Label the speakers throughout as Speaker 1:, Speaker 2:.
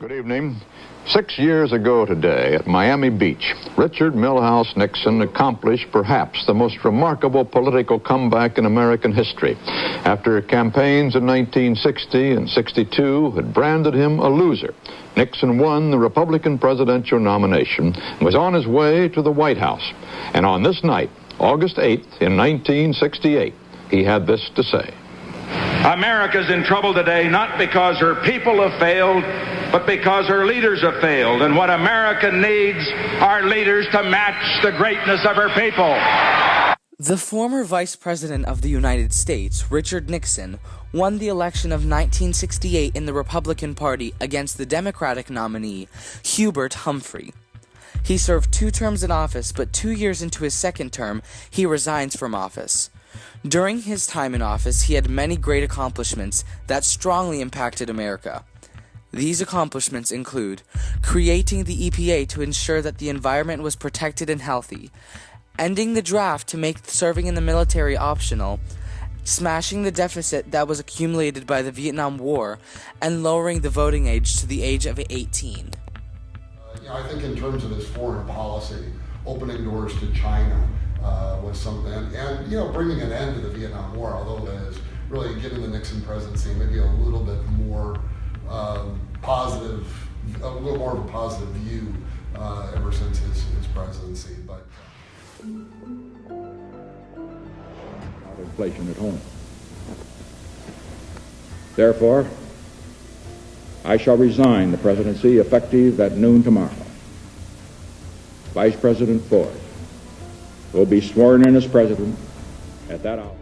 Speaker 1: Good evening. 6 years ago today at Miami Beach, Richard Milhous Nixon accomplished perhaps the most remarkable political comeback in American history. After campaigns in 1960 and 62 had branded him a loser, Nixon won the Republican presidential nomination and was on his way to the White House. And on this night, August 8th in 1968, he had this to say.
Speaker 2: America's in trouble today not because her people have failed, but because her leaders have failed. And what America needs are leaders to match the greatness of her people.
Speaker 3: The former Vice President of the United States, Richard Nixon, won the election of 1968 in the Republican Party against the Democratic nominee, Hubert Humphrey. He served 2 terms in office, but 2 years into his second term, he resigns from office. During his time in office, he had many great accomplishments that strongly impacted America. These accomplishments include creating the EPA to ensure that the environment was protected and healthy, ending the draft to make serving in the military optional, smashing the deficit that was accumulated by the Vietnam War, and lowering the voting age to the age of 18.
Speaker 4: I think in terms of his foreign policy, opening doors to China was something, and bringing an end to the Vietnam War, although that has really given the Nixon presidency maybe a little bit more positive, a little more of a positive view ever since his presidency. But
Speaker 5: inflation at home. Therefore, I shall resign the presidency effective at noon tomorrow. Vice President Ford will be sworn in as president at that hour.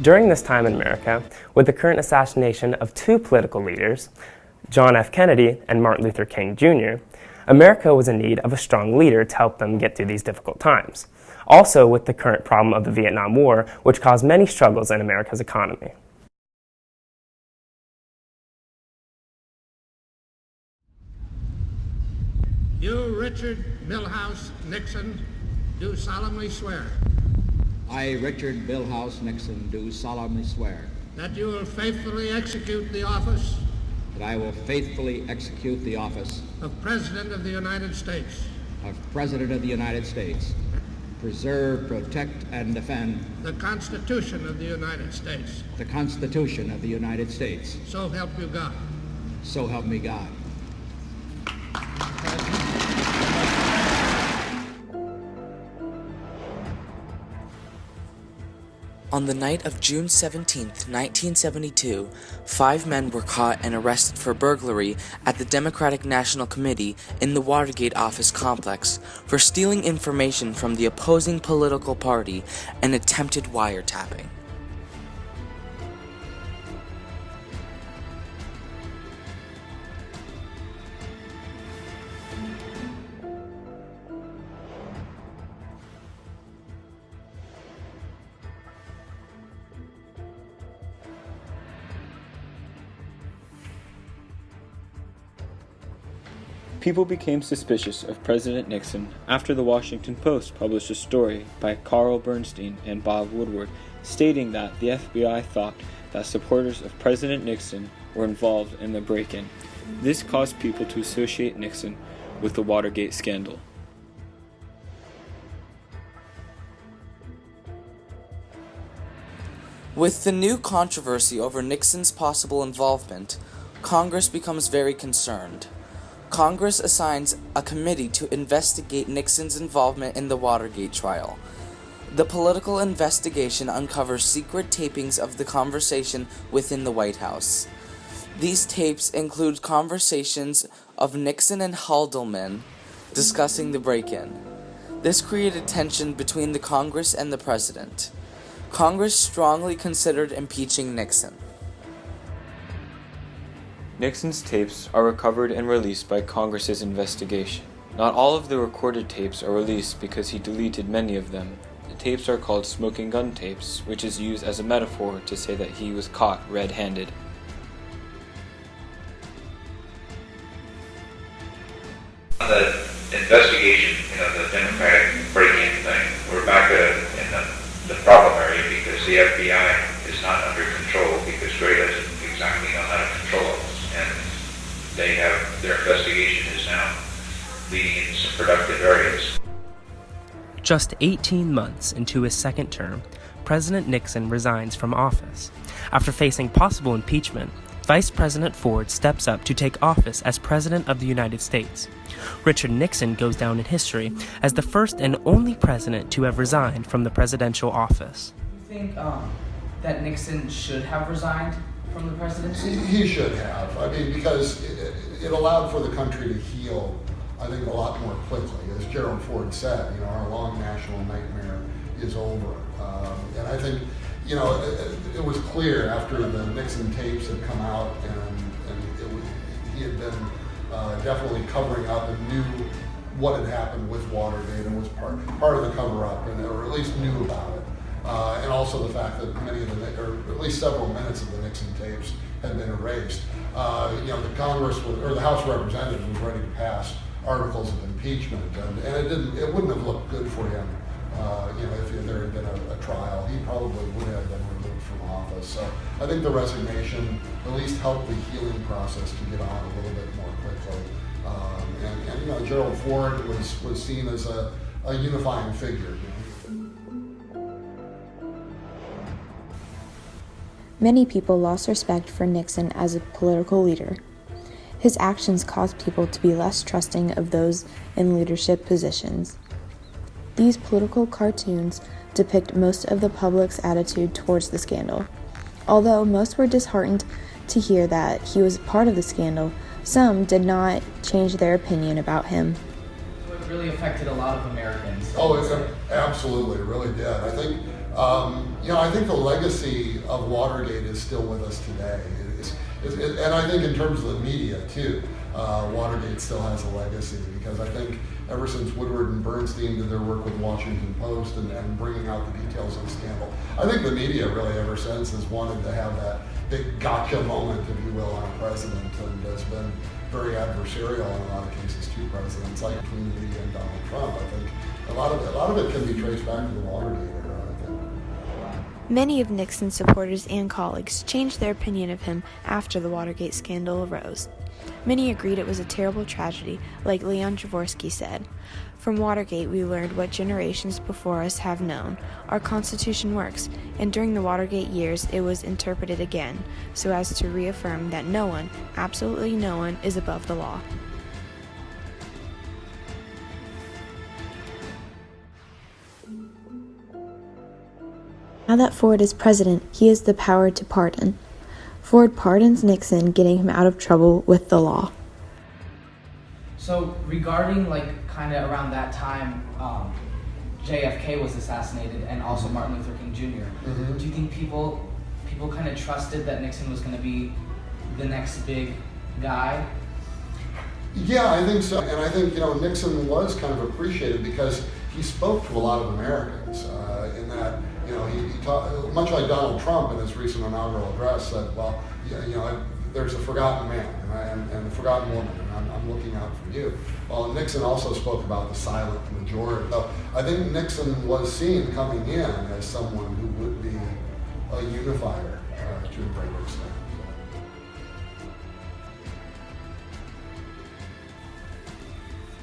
Speaker 6: During this time in America, with the current assassination of 2 political leaders, John F. Kennedy and Martin Luther King Jr., America was in need of a strong leader to help them get through these difficult times. Also with the current problem of the Vietnam War, which caused many struggles in America's economy.
Speaker 7: You, Richard Milhous Nixon, do solemnly swear.
Speaker 8: I, Richard Milhous Nixon, do solemnly swear.
Speaker 7: That you will faithfully execute the office.
Speaker 8: That I will faithfully execute the office.
Speaker 7: Of President of the United States.
Speaker 8: Of President of the United States. Preserve, protect, and defend.
Speaker 7: The Constitution of the United States.
Speaker 8: The Constitution of the United States.
Speaker 7: So help you God.
Speaker 8: So help me God.
Speaker 3: On the night of June 17, 1972, 5 men were caught and arrested for burglary at the Democratic National Committee in the Watergate office complex for stealing information from the opposing political party and attempted wiretapping.
Speaker 9: People became suspicious of President Nixon after the Washington Post published a story by Carl Bernstein and Bob Woodward stating that the FBI thought that supporters of President Nixon were involved in the break-in. This caused people to associate Nixon with the Watergate scandal.
Speaker 3: With the new controversy over Nixon's possible involvement, Congress becomes very concerned. Congress assigns a committee to investigate Nixon's involvement in the Watergate trial. The political investigation uncovers secret tapings of the conversation within the White House. These tapes include conversations of Nixon and Haldeman discussing the break-in. This created tension between the Congress and the President. Congress strongly considered impeaching Nixon.
Speaker 9: Nixon's tapes are recovered and released by Congress's investigation. Not all of the recorded tapes are released because he deleted many of them. The tapes are called smoking gun tapes, which is used as a metaphor to say that he was caught red-handed.
Speaker 10: The investigation, the Democratic break-in thing, we're back in the problem the FBI is not under control because Gray doesn't exactly know how to control it. And their investigation is now leading into some productive areas.
Speaker 6: Just 18 months into his second term, President Nixon resigns from office. After facing possible impeachment, Vice President Ford steps up to take office as President of the United States. Richard Nixon goes down in history as the first and only president to have resigned from the presidential office.
Speaker 3: Do you think that Nixon should have resigned from the presidency?
Speaker 4: He should have. I mean, because it allowed for the country to heal, I think, a lot more quickly. As Gerald Ford said, our long national nightmare is over. And I think, it was clear after the Nixon tapes had come out and he had been definitely covering up and knew what had happened with Watergate and was part of the cover-up, or at least knew about it. And also the fact that many of or at least several minutes of the Nixon tapes had been erased. The Congress or the House of Representatives was ready to pass articles of impeachment, and it wouldn't have looked good for him. If there had been a trial, he probably would have been removed from office. So I think the resignation at least helped the healing process to get on a little bit more quickly. Gerald Ford was seen as a unifying figure.
Speaker 11: Many people lost respect for Nixon as a political leader. His actions caused people to be less trusting of those in leadership positions. These political cartoons depict most of the public's attitude towards the scandal. Although most were disheartened to hear that he was part of the scandal, some did not change their opinion about him.
Speaker 3: So it really affected a lot of Americans.
Speaker 4: Oh, absolutely, it really did. I think, I think the legacy of Watergate is still with us today. And I think in terms of the media, too, Watergate still has a legacy, because I think ever since Woodward and Bernstein did their work with Washington Post and bringing out the details of the scandal, I think the media really ever since has wanted to have that big gotcha moment, if you will, on a president, and has been very adversarial in a lot of cases to presidents, like between the media and Donald Trump. I think a lot of it can be traced back to the Watergate era, I think.
Speaker 11: Many of Nixon's supporters and colleagues changed their opinion of him after the Watergate scandal arose. Many agreed it was a terrible tragedy, like Leon Jaworski said. From Watergate, we learned what generations before us have known. Our Constitution works, and during the Watergate years, it was interpreted again, so as to reaffirm that no one, absolutely no one, is above the law. Now that Ford is president, he has the power to pardon. Ford pardons Nixon, getting him out of trouble with the law.
Speaker 3: So regarding kind of around that time, JFK was assassinated, and also Martin Luther King Jr. Mm-hmm. Do you think people kind of trusted that Nixon was going to be the next big guy?
Speaker 4: Yeah, I think so. And I think, Nixon was kind of appreciated because he spoke to a lot of Americans in that, he talked, much like Donald Trump in his recent inaugural address, said, well, there's a forgotten man and a forgotten woman, and I'm looking out for you. Well, Nixon also spoke about the silent majority. So I think Nixon was seen coming in as someone who would be a unifier to a great extent.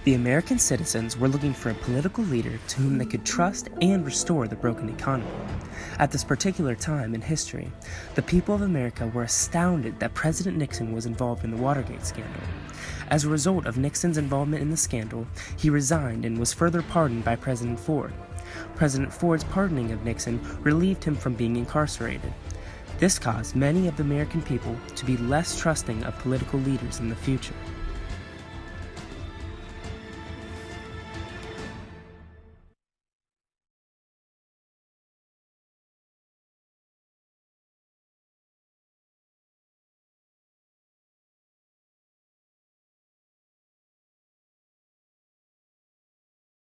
Speaker 6: The American citizens were looking for a political leader to whom they could trust and restore the broken economy. At this particular time in history, the people of America were astounded that President Nixon was involved in the Watergate scandal. As a result of Nixon's involvement in the scandal, he resigned and was further pardoned by President Ford. President Ford's pardoning of Nixon relieved him from being incarcerated. This caused many of the American people to be less trusting of political leaders in the future.